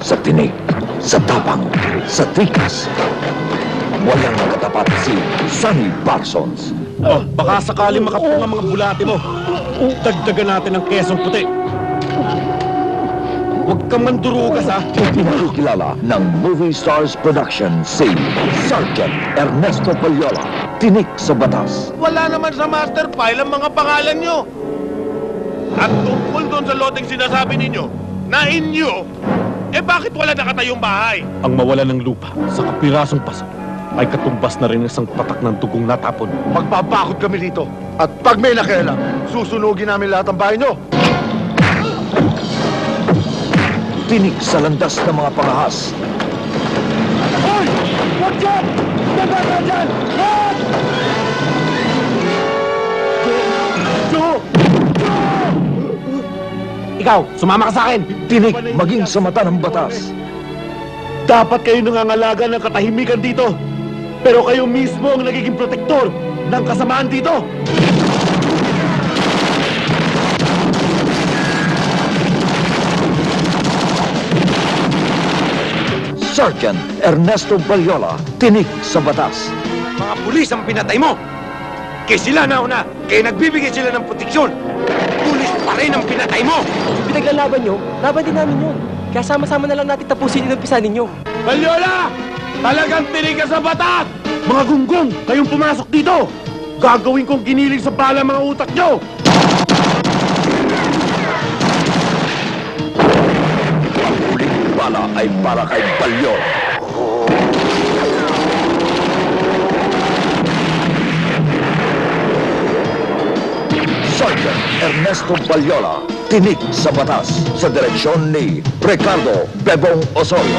Sa tinig, sa tapang, sa tikas. Walang katapat si Sonny Parsons. Oh, baka sakaling makapunga mga bulate mo. Dagdagan natin ng kesong puti. Huwag kang mandurugas, ha? Pinakikilala ng Movie Stars Production si Sergeant Ernesto Pallola. Tinik sa batas. Wala naman sa master file ang mga pangalan nyo. At tungkol doon sa loteng sinasabi ninyo, na inyo, bakit wala nakatayong bahay? Ang mawala ng lupa sa kapirasong paso ay katumbas na rin isang patak ng dugong natapon. Magbabakod kami dito. At pag may nakialam, susunugin namin lahat ng bahay nyo. Tinik sa landas ng mga pangahas. Hoy! Huwag dyan! Daga ka dyan! Huwag! Joe! Ikaw, sumama ka sa akin! Tinik maging sa mata ng batas. Dapat kayo nangangalaga ng katahimikan dito. Pero kayo mismo ang nagiging protektor ng kasamaan dito. Sergeant Ernesto Pallola, tinik sa batas. Mga pulis ang pinatay mo! Kaya sila nauna, kaya nagbibigay sila ng proteksyon! Pulis pa rin ang pinatay mo! Pinaglalaban nyo, laban din namin yun. Kaya sama-sama na lang natin tapusin yung umpisa ninyo. Pallola! Talagang tinig ka sa batas! Mga gunggong, kayong pumasok dito! Gagawin kong giniling sa bala mga utak nyo! Ang huling bala ay para kay Pallola. Sergeant Ernesto Pallola, tinik sa batas sa direksyon ni Ricardo Bebong Osorio.